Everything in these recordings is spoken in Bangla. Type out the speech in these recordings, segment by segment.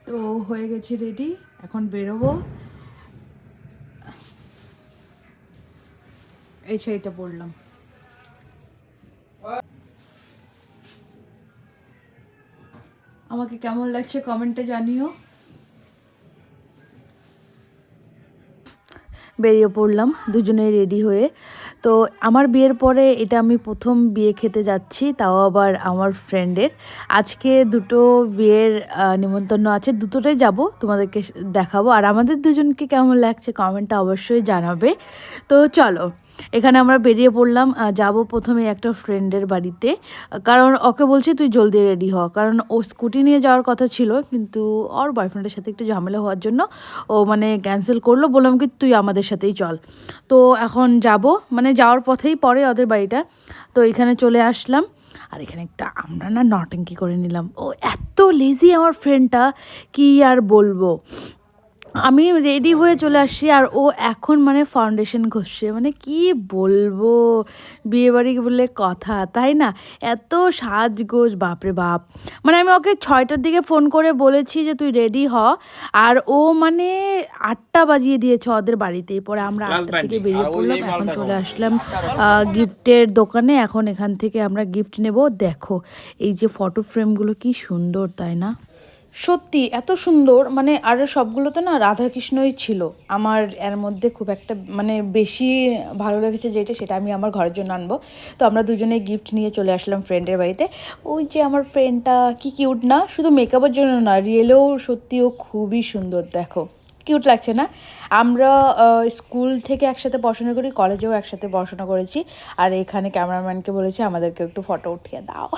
তো হয়ে গেছি রেডি, এখন বেরোবো। এই শাড়িটা পরলাম। আমাকে কেমন লাগছে কমেন্টে জানিও। বেরিয়ে পড়লাম দুজনেই রেডি হয়ে। তো আমার বিয়ের পরে এটা আমি প্রথম বিয়ে খেতে যাচ্ছি, তাও আবার আমার ফ্রেন্ডের। আজকে দুটো বিয়ের নিমন্ত্রণ আছে, দুটোটাই যাব, তোমাদেরকে দেখাবো। আর আমাদের দুজনকে কেমন লাগছে কমেন্টটা অবশ্যই জানাবে। তো চলো, এখানে আমরা বেরিয়ে পড়লাম। যাব প্রথমে একটা ফ্রেন্ডের বাড়িতে, কারণ ওকে বলছি তুই জলদি রেডি হ, কারণ ও স্কুটি নিয়ে যাওয়ার কথা ছিল, কিন্তু ওর বয়ফ্রেন্ডের সাথে একটু ঝামেলা হওয়ার জন্য ও মানে ক্যান্সেল করলো। বললাম কি তুই আমাদের সাথেই চল। তো এখন যাব, মানে যাওয়ার পথেই পড়ে ওদের বাড়িটা। তো এখানে চলে আসলাম। আর এখানে একটা আমরা না নটঙ্কি করে নিলাম। ও এত লেজি আমার ফ্রেন্ডটা, কি আর বলবো। আমি রেডি হয়ে চলে আসছি আর ও এখন মানে ফাউন্ডেশন ঘষছে, মানে কি বলবো, বিয়েবাড়ি বলে কথা, তাই না? এত সাজগোজ, বাপরে বাপ। মানে আমি ওকে 6টার দিকে ফোন করে বলেছি যে তুই রেডি হ, আর ও মানে 8টা বাজিয়ে দিয়েছে ওদের বাড়িতেই। পরে আমরা 8টার থেকে বেরিয়ে পড়লাম, এখন চলে আসলাম গিফটের দোকানে। এখন এখান থেকে আমরা গিফট নেব। দেখো এই যে ফটো ফ্রেমগুলো কি সুন্দর, তাই না? সত্যি এত সুন্দর, মানে আর সবগুলোতে না রাধাকৃষ্ণই ছিল। আমার এর মধ্যে খুব একটা মানে বেশি ভালো লেগেছে যেটা, সেটা আমি আমার ঘরের জন্য আনবো। তো আমরা দুজনে গিফট নিয়ে চলে আসলাম ফ্রেন্ডের বাড়িতে। ওই যে আমার ফ্রেন্ডটা কি কিউট না, শুধু মেকআপের জন্য না, রিয়েলেও সত্যিও খুবই সুন্দর। দেখো কিউট লাগছে না? আমরা স্কুল থেকে একসাথে পড়াশোনা করি, কলেজেও একসাথে পড়াশোনা করেছি। আর এখানে ক্যামেরাম্যানকে বলেছি আমাদেরকে একটু ফটো উঠিয়ে দাও।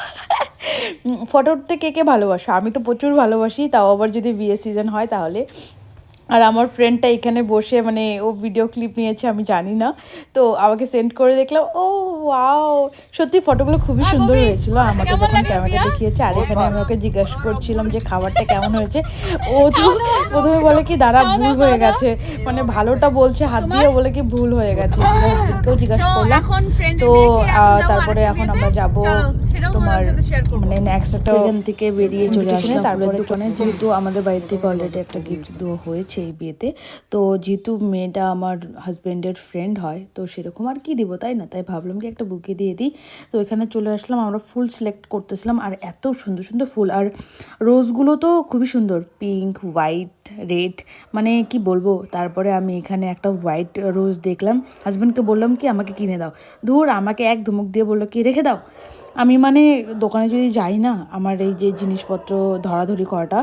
ফটো উঠতে কে কে ভালোবাসো? আমি তো প্রচুর ভালোবাসি, তাও আবার যদি বিয়ে সিজন হয় তাহলে। আর আমার ফ্রেন্ডটা এখানে বসে মানে ও ভিডিও ক্লিপ নিয়েছে, আমি জানি না। তো আমাকে সেন্ড করে দেখলাম, ও ওয়াও, সত্যি ফটোগুলো খুবই সুন্দর হয়েছিল। আমাকে যখন ক্যামেরা দেখিয়েছে, আর এখানে আমি ওকে জিজ্ঞাসা করছিলাম যে খাবারটা কেমন হয়েছে। ও তো প্রথমে বলে কি দাঁড়া ভুল হয়ে গেছে, মানে ভালোটা বলছে হাত দিয়ে, বলে কি ভুল হয়ে গেছে। কেউ জিজ্ঞাসা করলাম। তো তারপরে এখন আমরা যাব তোমার মানে নেক্সট একটা, এখান থেকে বেরিয়ে চলে আসলাম তারপরে দোকানে। যেহেতু আমাদের বাড়ি থেকে অলরেডি একটা গিফট দেওয়া হয়েছে এই বিয়েতে, তো যেহেতু মেয়েটা আমার হাজব্যান্ডের ফ্রেন্ড হয়, তো সেরকম আর কি দিব, তাই না? তাই ভাবলাম কি একটা বুকে দিয়ে দিই। তো এখানে চলে আসলাম, আমরা ফুল সিলেক্ট করতেছিলাম, আর এত সুন্দর সুন্দর ফুল। আর রোজগুলো তো খুবই সুন্দর, পিঙ্ক, হোয়াইট, রেড, মানে কি বলবো। তারপরে আমি এখানে একটা হোয়াইট রোজ দেখলাম, হাজব্যান্ডকে বললাম কি আমাকে কিনে দাও। ধুর, আমাকে এক ধমক দিয়ে বললো কি রেখে দাও। আমি মানে দোকানে যদি যাই না, আমার এই যে জিনিসপত্র ধরাধরি করাটা